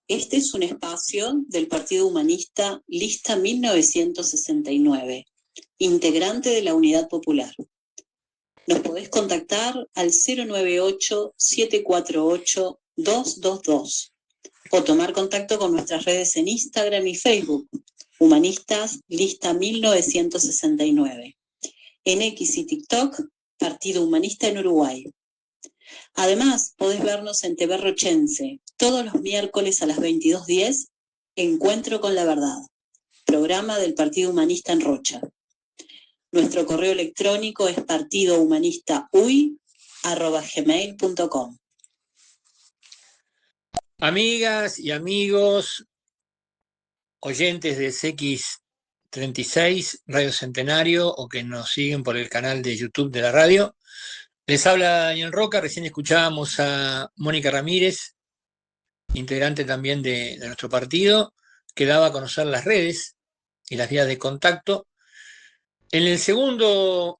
Este es un espacio del Partido Humanista Lista 1969, integrante de la Unidad Popular. Nos podés contactar al 098-748-222 o tomar contacto con nuestras redes en Instagram y Facebook, Humanistas Lista 1969. En X y TikTok, Partido Humanista en Uruguay. Además, podés vernos en TV Rochense, todos los miércoles a las 22:10, Encuentro con la Verdad, programa del Partido Humanista en Rocha. Nuestro correo electrónico es partidohumanistaui@gmail.com. Amigas y amigos, oyentes de CX36, Radio Centenario, o que nos siguen por el canal de YouTube de la radio, les habla Daniel Roca. Recién escuchábamos a Mónica Ramírez, integrante también de nuestro partido, que daba a conocer las redes y las vías de contacto. En la segunda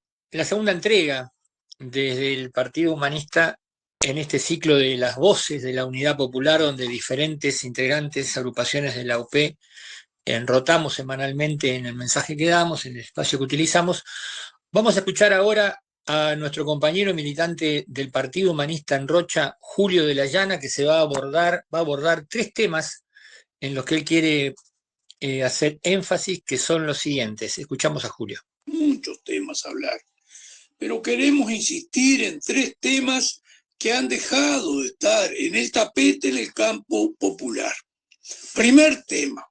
entrega desde el Partido Humanista, en este ciclo de las voces de la Unidad Popular, donde diferentes integrantes, agrupaciones de la UP, rotamos semanalmente en el mensaje que damos, en el espacio que utilizamos, vamos a escuchar ahora a nuestro compañero militante del Partido Humanista en Rocha, Julio de la Llana, que va a abordar 3 temas en los que él quiere hacer énfasis, que son los siguientes. Escuchamos a Julio. Muchos temas a hablar, pero queremos insistir en 3 temas que han dejado de estar en el tapete en el campo popular. Primer tema,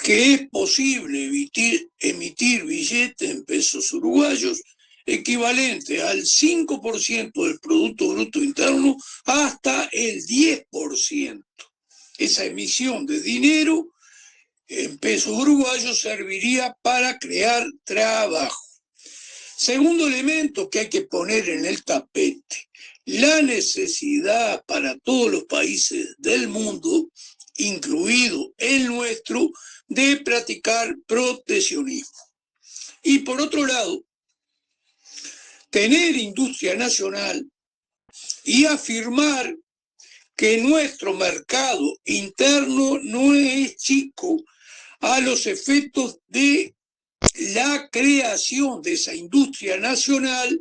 que es posible emitir billetes en pesos uruguayos equivalente al 5% del Producto Bruto Interno hasta el 10%. Esa emisión de dinero en pesos uruguayos serviría para crear trabajo. Segundo elemento que hay que poner en el tapete, la necesidad para todos los países del mundo, incluido el nuestro, de practicar proteccionismo. Y por otro lado, tener industria nacional y afirmar que nuestro mercado interno no es chico a los efectos de la creación de esa industria nacional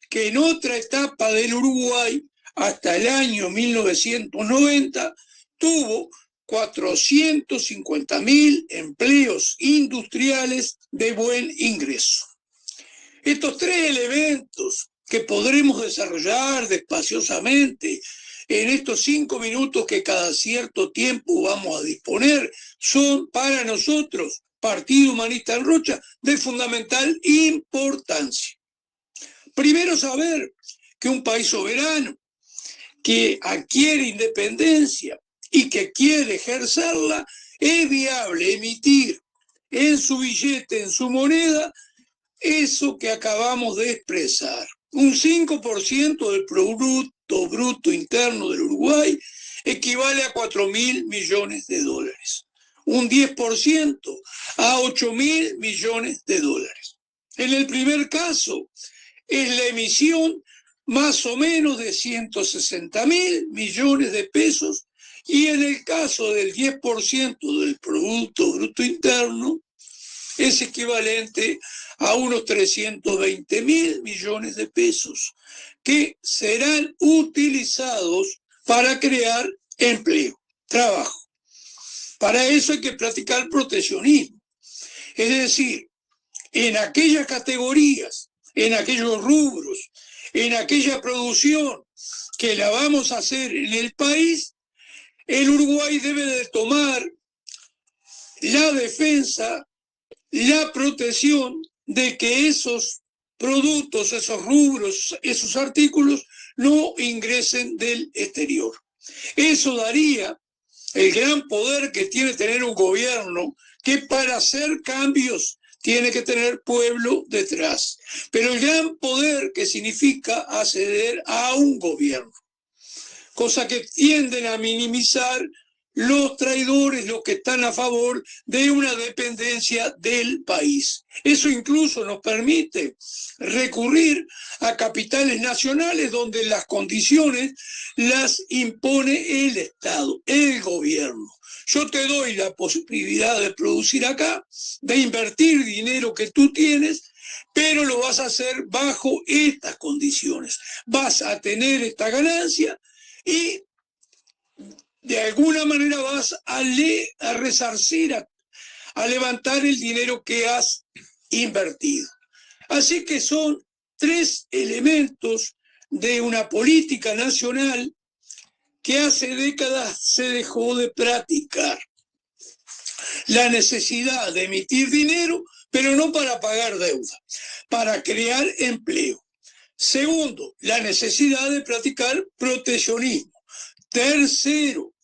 que en otra etapa del Uruguay, hasta el año 1990, tuvo 450.000 empleos industriales de buen ingreso. Estos 3 elementos que podremos desarrollar despaciosamente en estos 5 minutos que cada cierto tiempo vamos a disponer, son para nosotros, Partido Humanista en Rocha, de fundamental importancia. Primero, saber que un país soberano que adquiere independencia y que quiere ejercerla, es viable emitir en su billete, en su moneda, eso que acabamos de expresar. Un 5% del Producto Bruto Interno del Uruguay equivale a 4.000 millones de dólares. Un 10% a 8.000 millones de dólares. En el primer caso, es la emisión más o menos de 160.000 millones de pesos, y en el caso del 10% del Producto Bruto Interno, es equivalente a unos 320.000 millones de pesos, que serán utilizados para crear empleo, trabajo. Para eso hay que practicar proteccionismo. Es decir, en aquellas categorías, en aquellos rubros, en aquella producción que la vamos a hacer en el país, el Uruguay debe de tomar la defensa, la protección de que esos productos, esos rubros, esos artículos no ingresen del exterior. Eso daría el gran poder que tiene tener un gobierno, que para hacer cambios tiene que tener pueblo detrás, pero el gran poder que significa acceder a un gobierno, cosa que tienden a minimizar los traidores, los que están a favor de una dependencia del país. Eso incluso nos permite recurrir a capitales nacionales donde las condiciones las impone el Estado, el gobierno. Yo te doy la posibilidad de producir acá, de invertir dinero que tú tienes, pero lo vas a hacer bajo estas condiciones. Vas a tener esta ganancia y de alguna manera vas a resarcir, a levantar el dinero que has invertido. Así que son tres elementos de una política nacional que hace décadas se dejó de practicar. La necesidad de emitir dinero, pero no para pagar deuda, para crear empleo. Segundo, la necesidad de practicar proteccionismo. Tercero,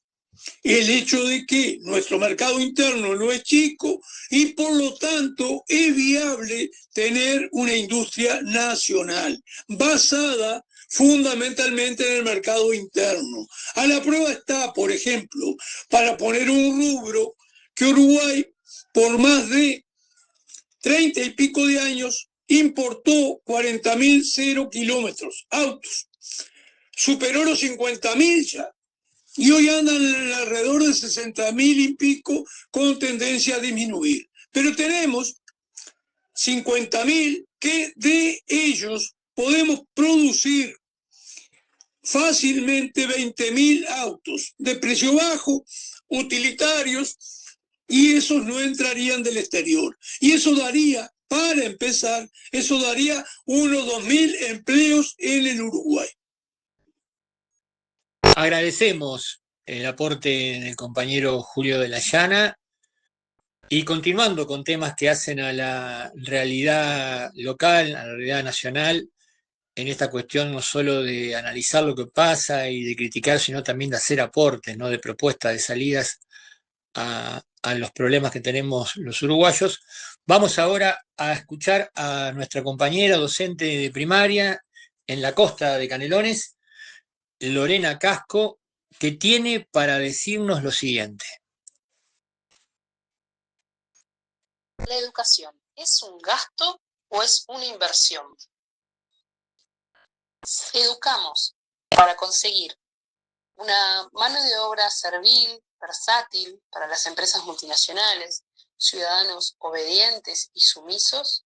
el hecho de que nuestro mercado interno no es chico y por lo tanto es viable tener una industria nacional basada fundamentalmente en el mercado interno. A la prueba está, por ejemplo, para poner un rubro, que Uruguay por más de 30 y pico de años importó 40.000 0 kilómetros, autos. Superó los 50.000 ya. Y hoy andan alrededor de 60.000 y pico con tendencia a disminuir. Pero tenemos 50.000 que de ellos podemos producir fácilmente 20.000 autos de precio bajo, utilitarios, y esos no entrarían del exterior. Y eso daría, para empezar, eso daría unos 2.000 empleos en el Uruguay. Agradecemos el aporte del compañero Julio de la Llana y continuando con temas que hacen a la realidad local, a la realidad nacional, en esta cuestión no solo de analizar lo que pasa y de criticar, sino también de hacer aportes, ¿no? De propuestas, de salidas a los problemas que tenemos los uruguayos. Vamos ahora a escuchar a nuestra compañera docente de primaria en la costa de Canelones, Lorena Casco, que tiene para decirnos lo siguiente. ¿La educación es un gasto o es una inversión? Educamos para conseguir una mano de obra servil, versátil para las empresas multinacionales, ciudadanos obedientes y sumisos,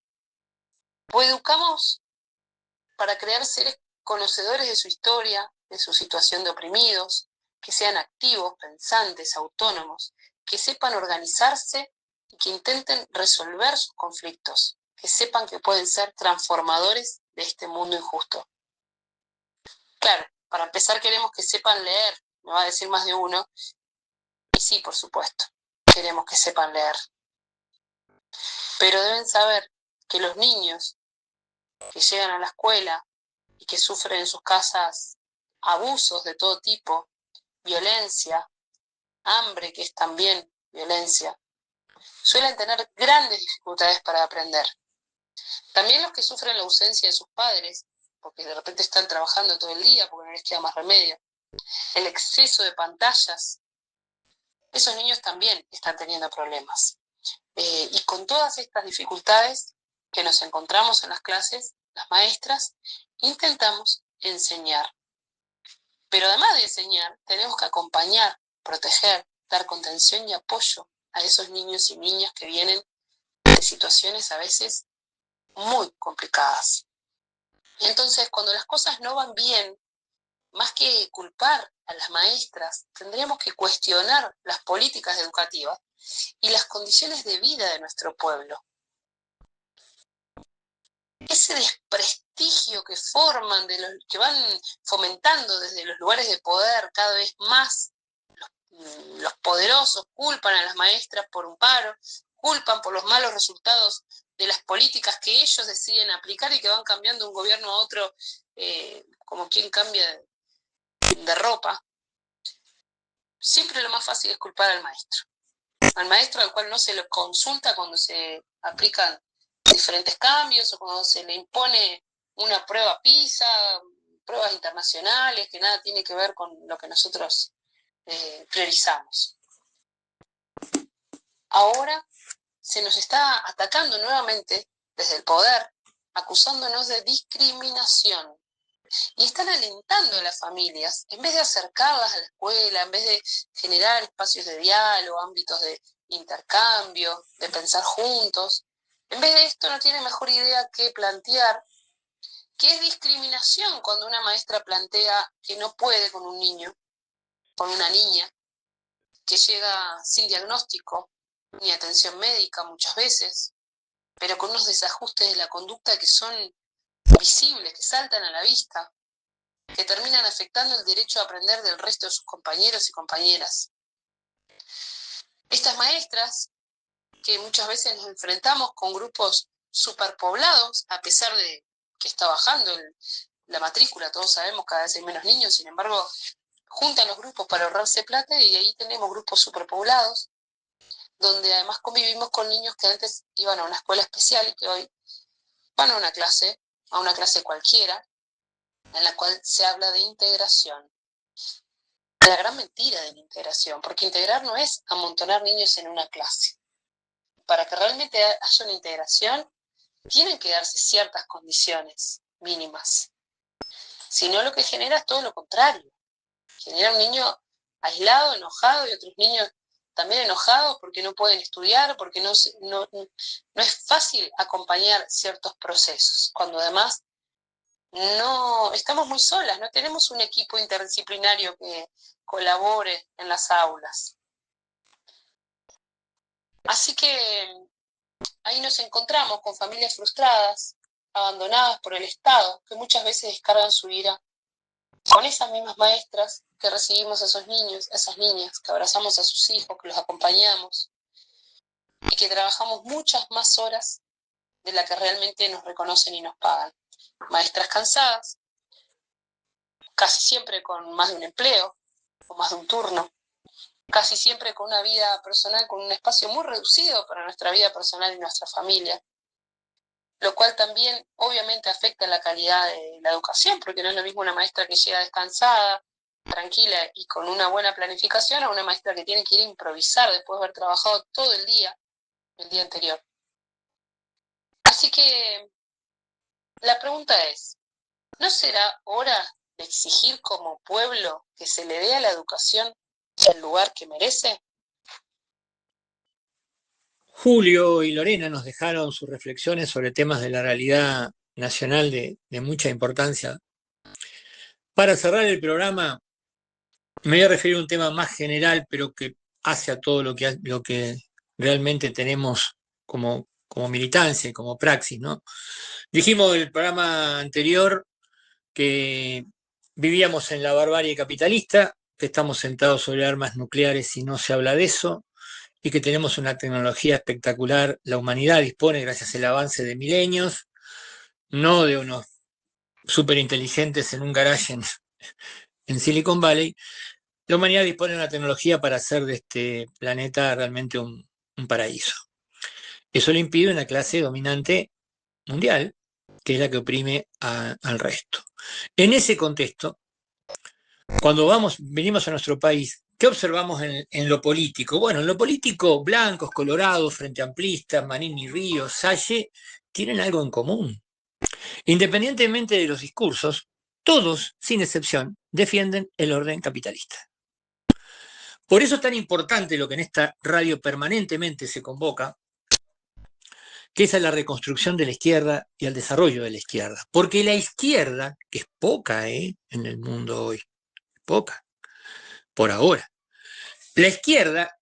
o educamos para crear seres conocedores de su historia, de su situación de oprimidos, que sean activos, pensantes, autónomos, que sepan organizarse y que intenten resolver sus conflictos, que sepan que pueden ser transformadores de este mundo injusto. Claro, para empezar queremos que sepan leer, me va a decir más de uno, y sí, por supuesto, queremos que sepan leer. Pero deben saber que los niños que llegan a la escuela y que sufren en sus casas abusos de todo tipo, violencia, hambre, que es también violencia, suelen tener grandes dificultades para aprender. También los que sufren la ausencia de sus padres, porque de repente están trabajando todo el día porque no les queda más remedio, el exceso de pantallas, esos niños también están teniendo problemas. Y con todas estas dificultades que nos encontramos en las clases, las maestras intentamos enseñar. Pero además de enseñar, tenemos que acompañar, proteger, dar contención y apoyo a esos niños y niñas que vienen de situaciones a veces muy complicadas. Entonces, cuando las cosas no van bien, más que culpar a las maestras, tendríamos que cuestionar las políticas educativas y las condiciones de vida de nuestro pueblo. Ese desprestigio que forman, que van fomentando desde los lugares de poder cada vez más, los poderosos culpan a las maestras por un paro, culpan por los malos resultados de las políticas que ellos deciden aplicar y que van cambiando de un gobierno a otro, como quien cambia de ropa. Siempre lo más fácil es culpar al maestro al cual no se le consulta cuando se aplican diferentes cambios o cuando se le impone una prueba PISA, pruebas internacionales que nada tiene que ver con lo que nosotros priorizamos. Ahora se nos está atacando nuevamente desde el poder, acusándonos de discriminación. Y están alentando a las familias, en vez de acercarlas a la escuela, en vez de generar espacios de diálogo, ámbitos de intercambio, de pensar juntos, en vez de esto no tiene mejor idea que plantear que es discriminación cuando una maestra plantea que no puede con un niño, con una niña, que llega sin diagnóstico ni atención médica muchas veces, pero con unos desajustes de la conducta que son visibles, que saltan a la vista, que terminan afectando el derecho a aprender del resto de sus compañeros y compañeras. Estas maestras, que muchas veces nos enfrentamos con grupos superpoblados, a pesar de que está bajando la matrícula, todos sabemos, cada vez hay menos niños, sin embargo, juntan los grupos para ahorrarse plata y ahí tenemos grupos superpoblados, donde además convivimos con niños que antes iban a una escuela especial y que hoy van a una clase cualquiera, en la cual se habla de integración. La gran mentira de la integración, porque integrar no es amontonar niños en una clase. Para que realmente haya una integración, tienen que darse ciertas condiciones mínimas. Si no, lo que genera es todo lo contrario. Genera un niño aislado, enojado, y otros niños también enojados porque no pueden estudiar, porque no es fácil acompañar ciertos procesos, cuando además no estamos muy solas, no tenemos un equipo interdisciplinario que colabore en las aulas. Así que ahí nos encontramos con familias frustradas, abandonadas por el Estado, que muchas veces descargan su ira con esas mismas maestras que recibimos a esos niños, a esas niñas, que abrazamos a sus hijos, que los acompañamos y que trabajamos muchas más horas de las que realmente nos reconocen y nos pagan. Maestras cansadas, casi siempre con más de un empleo o más de un turno, casi siempre con una vida personal, con un espacio muy reducido para nuestra vida personal y nuestra familia, lo cual también obviamente afecta la calidad de la educación, porque no es lo mismo una maestra que llega descansada, tranquila y con una buena planificación, a una maestra que tiene que ir a improvisar después de haber trabajado todo el día anterior. Así que la pregunta es, ¿no será hora de exigir como pueblo que se le dé a la educación el lugar que merece? Julio y Lorena nos dejaron sus reflexiones sobre temas de la realidad nacional de mucha importancia. Para cerrar el programa, me voy a referir a un tema más general, pero que hace a todo lo que realmente tenemos como militancia y como praxis, ¿no? Dijimos en el programa anterior que vivíamos en la barbarie capitalista, que estamos sentados sobre armas nucleares y no se habla de eso, y que tenemos una tecnología espectacular. La humanidad dispone, gracias al avance de milenios, no de unos superinteligentes en un garage en Silicon Valley. La humanidad dispone de una tecnología para hacer de este planeta realmente un paraíso. Eso le impide una clase dominante mundial, que es la que oprime al resto. En ese contexto, cuando venimos a nuestro país, ¿qué observamos en lo político? Bueno, en lo político, blancos, colorados, frente amplistas, Manini Ríos, Salle, tienen algo en común. Independientemente de los discursos, todos, sin excepción, defienden el orden capitalista. Por eso es tan importante lo que en esta radio permanentemente se convoca, que es a la reconstrucción de la izquierda y al desarrollo de la izquierda. Porque la izquierda, que es poca en el mundo hoy, poca, por ahora, la izquierda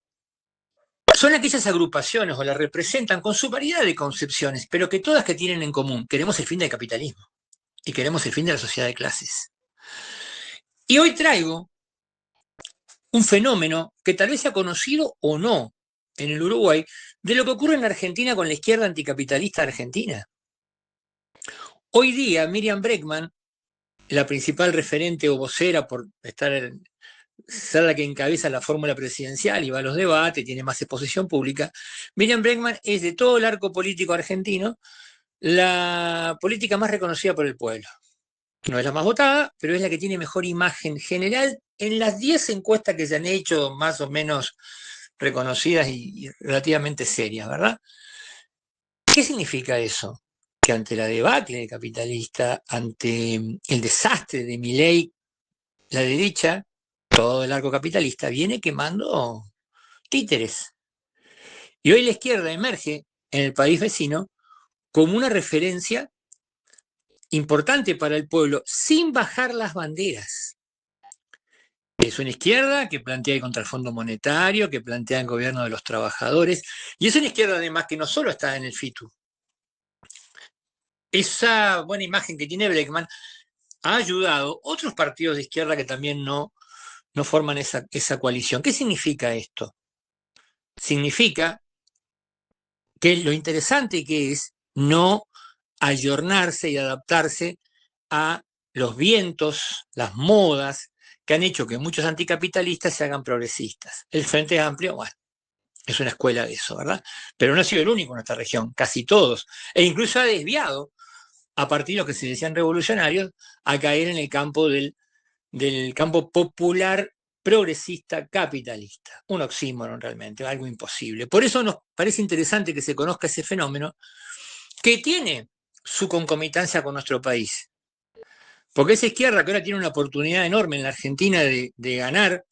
son aquellas agrupaciones o la representan con su variedad de concepciones, pero que todas que tienen en común, queremos el fin del capitalismo y queremos el fin de la sociedad de clases. Y hoy traigo un fenómeno que tal vez sea conocido o no en el Uruguay, de lo que ocurre en Argentina con la izquierda anticapitalista argentina. Hoy día, Miriam Bregman, la principal referente o vocera por ser la que encabeza la fórmula presidencial y va a los debates, tiene más exposición pública, Miriam Bregman es de todo el arco político argentino la política más reconocida por el pueblo. No es la más votada, pero es la que tiene mejor imagen general en las 10 encuestas que se han hecho, más o menos reconocidas y relativamente serias, ¿verdad? ¿Qué significa eso? Que ante la debacle capitalista, ante el desastre de Milei, la derecha, todo el arco capitalista, viene quemando títeres. Y hoy la izquierda emerge en el país vecino como una referencia importante para el pueblo, sin bajar las banderas. Es una izquierda que plantea el contra el Fondo Monetario, que plantea el gobierno de los trabajadores, y es una izquierda además que no solo está en el FITU. Esa buena imagen que tiene Bregman ha ayudado a otros partidos de izquierda que también no forman esa coalición. ¿Qué significa esto? Significa que lo interesante que es no ayornarse y adaptarse a los vientos, las modas que han hecho que muchos anticapitalistas se hagan progresistas. El Frente Amplio, bueno, es una escuela de eso, ¿verdad? Pero no ha sido el único en nuestra región, casi todos. E incluso ha desviado a partidos que se decían revolucionarios a caer en el campo del campo popular progresista capitalista. Un oxímoron realmente, algo imposible. Por eso nos parece interesante que se conozca ese fenómeno que tiene su concomitancia con nuestro país. Porque esa izquierda que ahora tiene una oportunidad enorme en la Argentina de ganar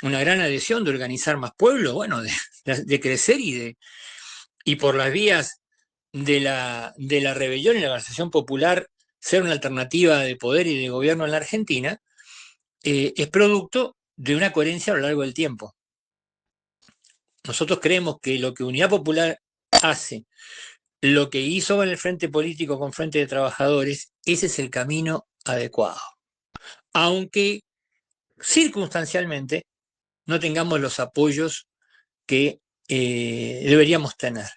una gran adhesión, de organizar más pueblos, bueno, de crecer y por las vías de la rebelión y la organización popular ser una alternativa de poder y de gobierno en la Argentina, es producto de una coherencia a lo largo del tiempo. Nosotros creemos que lo que Unidad Popular hace, lo que hizo en el Frente Político con Frente de Trabajadores, ese es el camino adecuado. Aunque circunstancialmente no tengamos los apoyos que deberíamos tener.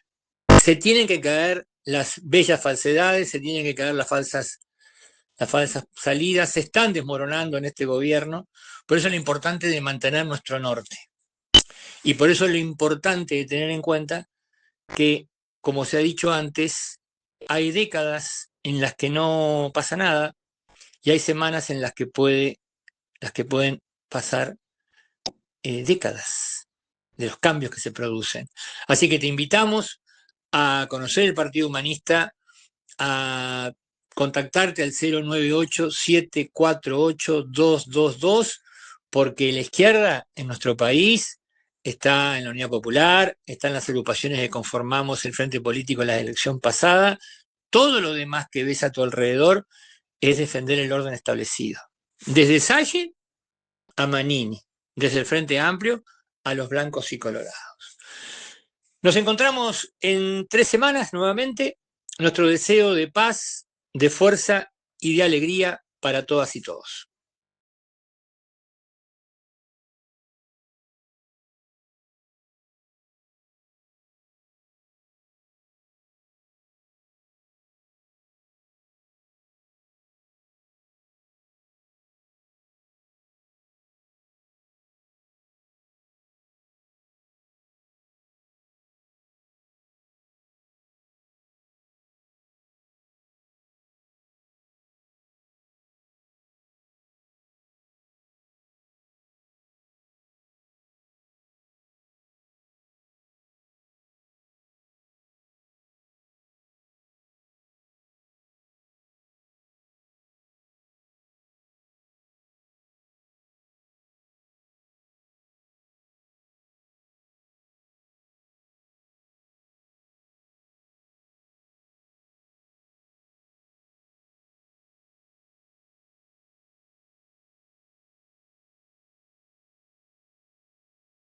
Se tienen que caer las bellas falsedades, se tienen que caer las falsas salidas, se están desmoronando en este gobierno. Por eso es lo importante de mantener nuestro norte. Y por eso es lo importante de tener en cuenta que, como se ha dicho antes, hay décadas en las que no pasa nada y hay semanas en las que pueden pasar décadas de los cambios que se producen. Así que te invitamos a conocer el Partido Humanista, a contactarte al 098-748-222, porque la izquierda en nuestro país está en la Unidad Popular, está en las agrupaciones que conformamos el Frente Político en la elección pasada. Todo lo demás que ves a tu alrededor es defender el orden establecido. Desde Salle a Manini, desde el Frente Amplio a los blancos y colorados. Nos encontramos en 3 semanas nuevamente. Nuestro deseo de paz, de fuerza y de alegría para todas y todos.